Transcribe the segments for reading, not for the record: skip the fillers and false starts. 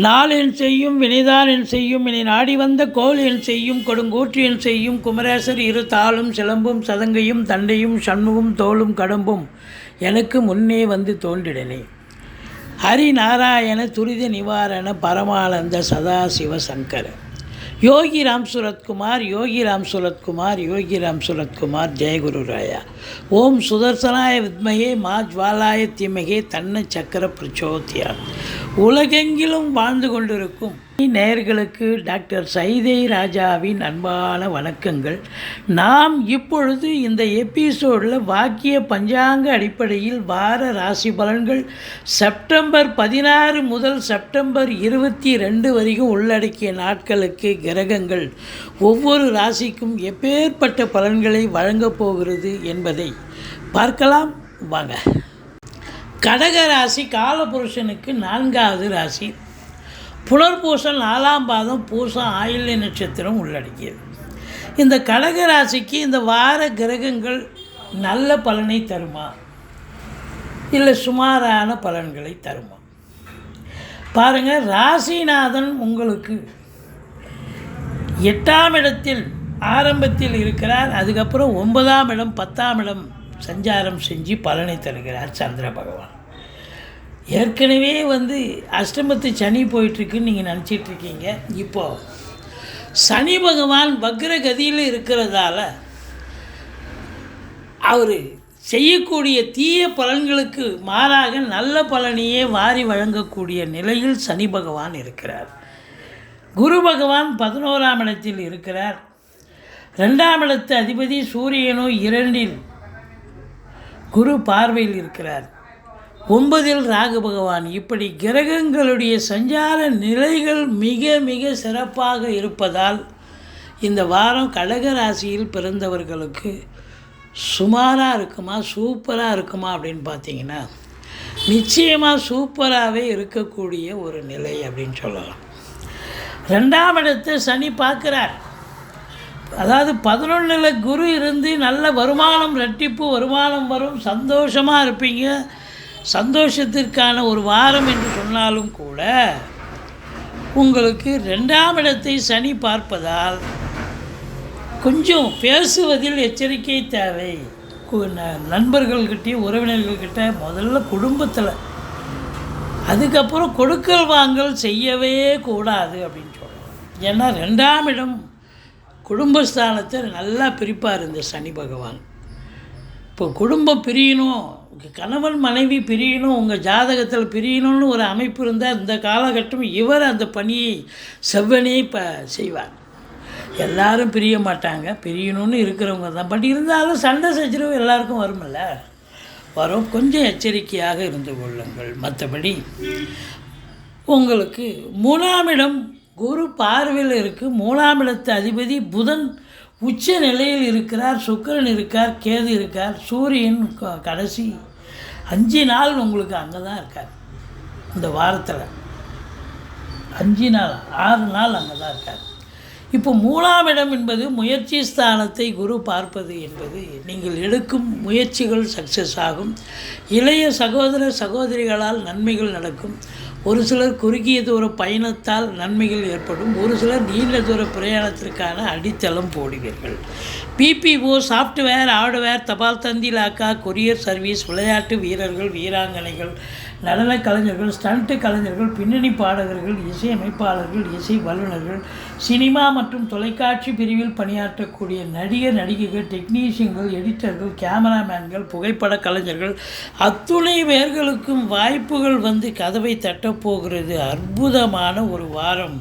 நாள் என் செய்யும் வினைதான் என் செய்யும் இனி நாடி வந்த கோல் என் செய்யும் கொடுங்கூற்று என் செய்யும் குமரேசர் இரு தாளும் சிலம்பும் சதங்கையும் தண்டையும் சண்முகம் தோளும் கடம்பும் எனக்கு முன்னே வந்து தோன்றிடனே. ஹரிநாராயண துரித நிவாரண பரமானந்த சதாசிவ சங்கர யோகி ராம் சுரத்குமார் யோகி ராம் சுரத்குமார் யோகி ராம் சுரத்குமார் ஜெயகுரு ராயா. ஓம் சுதர்சனாய வித்மகே மா ஜ்வாலாய தீமகே தன்ன சக்கர பிரச்சோதியா. உலகெங்கிலும் வாழ்ந்து கொண்டிருக்கும் நேயர்களுக்கு டாக்டர் சைதை ராஜாவின் அன்பான வணக்கங்கள். நாம் இப்பொழுது இந்த எபிசோடில் வாக்கிய பஞ்சாங்க அடிப்படையில் வார ராசி பலன்கள் செப்டம்பர் 16 முதல் செப்டம்பர் 22 வரைக்கும் உள்ளடக்கிய நாட்களுக்கு கிரகங்கள் ஒவ்வொரு ராசிக்கும் எப்பேற்பட்ட பலன்களை வழங்கப் போகிறது என்பதை பார்க்கலாம் வாங்க. கடக ராசி காலபுருஷனுக்கு 4வது ராசி. புனர்பூசம் 4ஆம் பாதம் பூசம் ஆயில்ய நட்சத்திரம் உள்ளடக்கியது. இந்த கடக ராசிக்கு இந்த வார கிரகங்கள் நல்ல பலனை தருமா இல்லை சுமாரான பலன்களை தருமா பாருங்கள். ராசிநாதன் உங்களுக்கு 8ஆம் இடத்தில் ஆரம்பத்தில் இருக்கிறார். அதுக்கப்புறம் 9ஆம் இடம் 10ஆம் இடம் சஞ்சாரம் செஞ்சு பலனை தருகிறார் சந்திர பகவான். ஏற்கனவே அஷ்டமத்து சனி போயிட்டுருக்குன்னு நீங்கள் நினச்சிட்ருக்கீங்க. இப்போது சனி பகவான் வக்ரகதியில் இருக்கிறதால அவர் செய்யக்கூடிய தீய பலன்களுக்கு மாறாக நல்ல பலனையே வாரி வழங்கக்கூடிய நிலையில் சனி பகவான் இருக்கிறார். குரு பகவான் 11ஆம் இடத்தில் இருக்கிறார். 2ஆம் இடத்து அதிபதி சூரியனோ 2இல் குரு பார்வையில் இருக்கிறார். 9இல் ராகு பகவான். இப்படி கிரகங்களுடைய சஞ்சார நிலைகள் மிக மிக சிறப்பாக இருப்பதால் இந்த வாரம் கடக ராசியில் பிறந்தவர்களுக்கு சுமாராக இருக்குமா சூப்பராக இருக்குமா அப்படின்னு பார்த்தீங்கன்னா நிச்சயமாக சூப்பராகவே இருக்கக்கூடிய ஒரு நிலை அப்படின்னு சொல்லலாம். 2ஆம் இடத்தை சனி பார்க்குறார். அதாவது 11இல் குரு இருந்து நல்ல வருமானம், ரெட்டிப்பு வருமானம் வரும், சந்தோஷமாக இருப்பீங்க. சந்தோஷத்திற்கான ஒரு வாரம் என்று சொன்னாலும் கூட உங்களுக்கு 2ஆம் இடத்தை சனி பார்ப்பதால் கொஞ்சம் பேசுவதில் எச்சரிக்கை தேவை. நண்பர்கள்கிட்டையும் உறவினர்கள்கிட்ட முதல்ல குடும்பத்தில், அதுக்கப்புறம் கொடுக்கல் வாங்கல் செய்யவே கூடாது அப்படின்னு சொல்லலாம். ஏன்னா 2ஆம் இடம் குடும்பஸ்தானத்தை நல்லா பிரிப்பார் இந்த சனி பகவான். இப்போ குடும்பம் பிரியணும், கணவன் மனைவி பிரியணும், உங்கள் ஜாதகத்தில் பிரியணும்னு ஒரு அமைப்பு இருந்தால் இந்த காலகட்டம் இவர் அந்த பணியை செவ்வனே செய்வார். எல்லாரும் பிரிய மாட்டாங்க, பிரியணும்னு இருக்கிறவங்க தான். பட் இருந்தாலும் சண்டை சச்சரவு எல்லாருக்கும் வருமில்ல, வரும். கொஞ்சம் எச்சரிக்கையாக இருந்து கொள்ளுங்கள். மற்றபடி உங்களுக்கு 3ஆம் இடம் குரு பார்வையில் இருக்குது. 3ஆம் இடத்து அதிபதி புதன் உச்ச நிலையில் இருக்கிறார். சுக்கிரன் இருக்கார், கேது இருக்கார், சூரியன் கடைசி 5 நாள் உங்களுக்கு அங்கே தான் இருக்கார். இந்த வாரத்தில் 5 நாள் 6 நாள் அங்கே தான் இருக்கார். இப்போ 3ஆம் இடம் என்பது முயற்சி ஸ்தானத்தை குரு பார்ப்பது என்பது நீங்கள் எடுக்கும் முயற்சிகள் சக்ஸஸ் ஆகும். இளைய சகோதர சகோதரிகளால் நன்மைகள் நடக்கும். ஒரு சிலர் குறுகிய தூர பயணத்தால் நன்மைகள் ஏற்படும். ஒரு சிலர் நீண்ட தூர பிரயாணத்திற்கான அடித்தளம் போடுவீர்கள். பிபிஓ, சாஃப்ட்வேர், ஹார்ட்வேர், தபால் தந்தி லாக்கா, கொரியர் சர்வீஸ், விளையாட்டு வீரர்கள், வீராங்கனைகள், நடன கலைஞர்கள், ஸ்டண்ட் கலைஞர்கள், பின்னணி பாடகர்கள், இசை அமைப்பாளர்கள், இசை வல்லுநர்கள், சினிமா மற்றும் தொலைக்காட்சி பிரிவில் பணியாற்றக்கூடிய நடிகர் நடிகைகள், டெக்னீஷியன்கள், எடிட்டர்கள், கேமராமேன்கள், புகைப்பட கலைஞர்கள் அத்துணை பேர்களுக்கும் வாய்ப்புகள் கதவை தட்டப்போகிறது. அற்புதமான ஒரு வாரம்.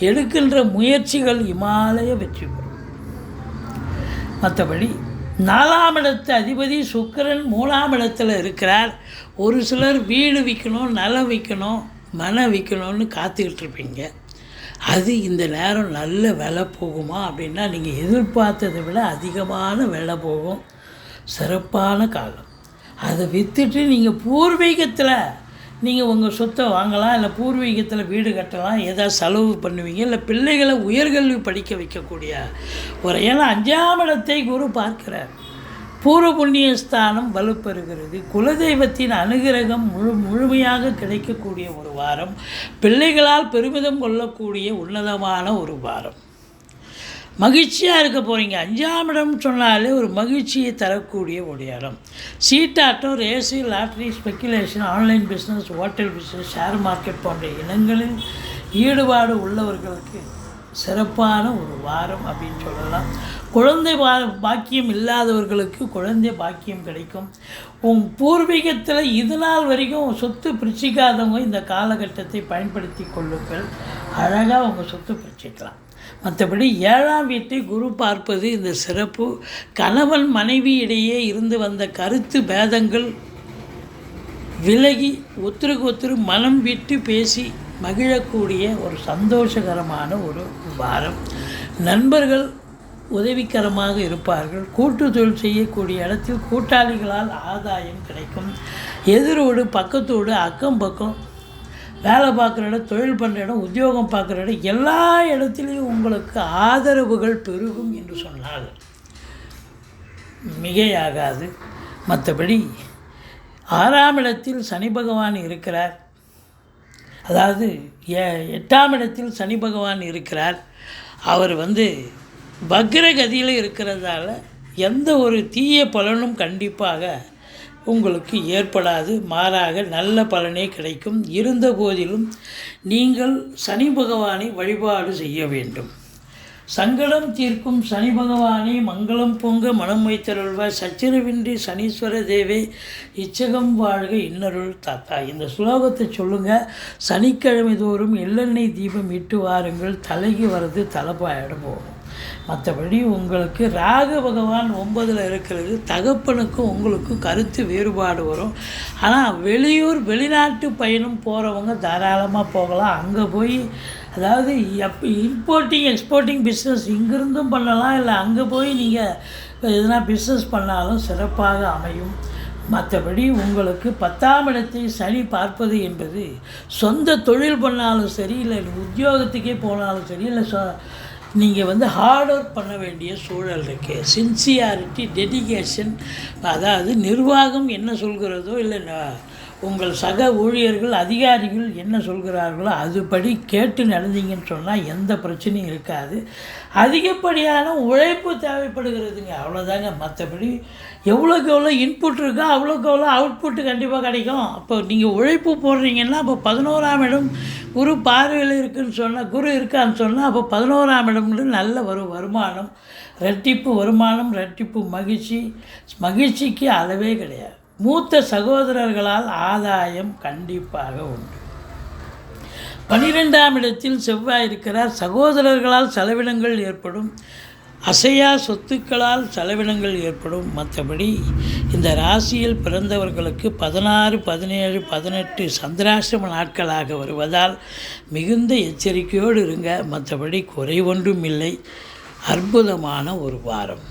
எடுக்கின்ற முயற்சிகள் இமாலய வெற்றி பெறும். மற்றபடி 4ஆம் இடத்து அதிபதி சுக்கிரன் 3ஆம் இடத்துல இருக்கிறார். ஒரு சிலர் வீடு விற்கணும், நிலம் விற்கணும், மனை விற்கணும்னு காத்துக்கிட்டு இருப்பீங்க. அது இந்த நேரம் நல்ல விலை போகுமா அப்படின்னா நீங்கள் எதிர்பார்த்ததை விட அதிகமான விலை போகும். சிறப்பான காலம். அதை விற்றுட்டு நீங்கள் பூர்வீகத்தில் நீங்கள் உங்கள் சொத்தை வாங்கலாம், இல்லை பூர்வீகத்தில் வீடு கட்டலாம், ஏதாவது செலவு பண்ணுவீங்க, இல்லை பிள்ளைகளை உயர்கல்வி படிக்க வைக்கக்கூடிய ஒரு. ஏன்னா 5ஆம் இடத்தை குரு பார்க்கிறார். பூர்வ புண்ணிய ஸ்தானம் வலுப்பெறுகிறது. குலதெய்வத்தின் அனுகிரகம் முழுமையாக கிடைக்கக்கூடிய ஒரு வாரம். பிள்ளைகளால் பெருமிதம் கொள்ளக்கூடிய உன்னதமான ஒரு வாரம். மகிழ்ச்சியாக இருக்க போகிறீங்க. 5ஆம் இடம் சொன்னாலே ஒரு மகிழ்ச்சியை தரக்கூடிய ஒரு இடம். சீட்டாட்டம், race, lottery, speculation, online business, hotel business, share market போன்ற இடங்களில் ஈடுபாடு உள்ளவர்களுக்கு சிறப்பான ஒரு வாரம் அப்படின்னு சொல்லலாம். குழந்தை பாக்கியம் இல்லாதவர்களுக்கு குழந்தை பாக்கியம் கிடைக்கும். பூர்வீகத்தில் இது நாள் வரைக்கும் சொத்து பிரிச்சிக்காதவங்க இந்த காலகட்டத்தை பயன்படுத்தி கொள்ளுங்கள். அழகாக உங்கள் சொத்து பிரிச்சிக்கலாம். மற்றபடி 7ஆம் வீட்டை குரு பார்ப்பது இந்த சிறப்பு. கணவன் மனைவி இடையே இருந்து வந்த கருத்து பேதங்கள் விலகி ஒருத்தருக்கு மனம் விட்டு பேசி மகிழக்கூடிய ஒரு சந்தோஷகரமான ஒரு வாரம். நண்பர்கள் உதவிகரமாக இருப்பார்கள். கூட்டு தொழில் செய்யக்கூடிய இடத்தில் கூட்டாளிகளால் ஆதாயம் கிடைக்கும். எதிரோடு, பக்கத்தோடு, அக்கம் பக்கம், வேலை பார்க்குற இடம், தொழில் பண்ணுற இடம், உத்தியோகம் பார்க்குற இடம், எல்லா இடத்துலையும் உங்களுக்கு ஆதரவுகள் பெருகும் என்று சொன்னால் மிகையாகாது. மற்றபடி 6ஆம் இடத்தில் சனி பகவான் இருக்கிறார். அதாவது 8ஆம் இடத்தில் சனி பகவான் இருக்கிறார். அவர் வக்ரகதியில் இருக்கிறதால எந்த ஒரு தீய பலனும் கண்டிப்பாக உங்களுக்கு ஏற்படாது. மாறாக நல்ல பலனே கிடைக்கும். இருந்த போதிலும் நீங்கள் சனி பகவானை வழிபாடு செய்ய வேண்டும். சங்கடம் தீர்க்கும் சனி பகவானே மங்களம் பொங்க மனம் வைத்தருள்வ சச்சரவின்றி சனீஸ்வர தேவே இச்சகம் வாழ்க இன்னருள் தாத்தா. இந்த ஸ்லோகத்தை சொல்லுங்கள். சனிக்கிழமை தோறும் எள்ளெண்ணெய் தீபம் இட்டு வாருங்கள். தலைக்கு வர்றது தலைப்பாயிடம் போகும். மற்றபடி உங்களுக்கு ராகு பகவான் 9ல் இருக்கிறது. தகப்பனுக்கும் உங்களுக்கும் கருத்து வேறுபாடு வரும். ஆனால் வெளிநாட்டு பயணம் போகிறவங்க தாராளமாக போகலாம். அங்கே போய் அதாவது இம்போர்ட்டிங் எக்ஸ்போர்ட்டிங் பிஸ்னஸ் இங்கிருந்தும் பண்ணலாம். இல்லை அங்கே போய் நீங்கள் எதனா பிஸ்னஸ் பண்ணாலும் சிறப்பாக அமையும். மற்றபடி உங்களுக்கு 10ஆம் இடத்தை சனி பார்ப்பது என்பது சொந்த தொழில் பண்ணாலும் சரி, இல்லை உத்தியோகத்துக்கே போனாலும் சரி, இல்லை நீங்கள் ஹார்ட் ஒர்க் பண்ண வேண்டிய சூழல் இருக்குது. சின்சியாரிட்டி, டெடிகேஷன், அதாவது நிர்வாகம் என்ன சொல்கிறதோ இல்லை உங்கள் சக ஊழியர்கள் அதிகாரிகள் என்ன சொல்கிறார்களோ அதுபடி கேட்டு நடந்தீங்கன்னு சொன்னால் எந்த பிரச்சனையும் இருக்காது. அதிகப்படியான உழைப்பு தேவைப்படுகிறதுங்க, அவ்வளோதாங்க. மற்றபடி எவ்வளோக்கு எவ்வளோ இன்புட் இருக்கோ அவ்வளோக்கு எவ்வளோ அவுட்புட்டு கண்டிப்பாக கிடைக்கும். அப்போ நீங்கள் உழைப்பு போடுறீங்கன்னா அப்போ 11ஆம் இடம் குரு பார்வையில் இருக்குன்னு சொன்னால், குரு இருக்கான்னு சொன்னால் அப்போ 11ஆம் இடம்னு நல்ல வருமானம், ரெட்டிப்பு வருமானம், ரெட்டிப்பு மகிழ்ச்சிக்கு அளவே கிடையாது. மூத்த சகோதரர்களால் ஆதாயம் கண்டிப்பாக உண்டு. 12ஆம் இடத்தில் செவ்வாய் இருக்கிறார். சகோதரர்களால் செலவினங்கள் ஏற்படும். அசையா சொத்துக்களால் செலவினங்கள் ஏற்படும். மற்றபடி இந்த ராசியில் பிறந்தவர்களுக்கு 16, 17, 18 சந்திராசிரம நாட்களாக வருவதால் மிகுந்த எச்சரிக்கையோடு இருங்க. மற்றபடி குறை ஒன்றும் இல்லை. அற்புதமான ஒரு வாரம்.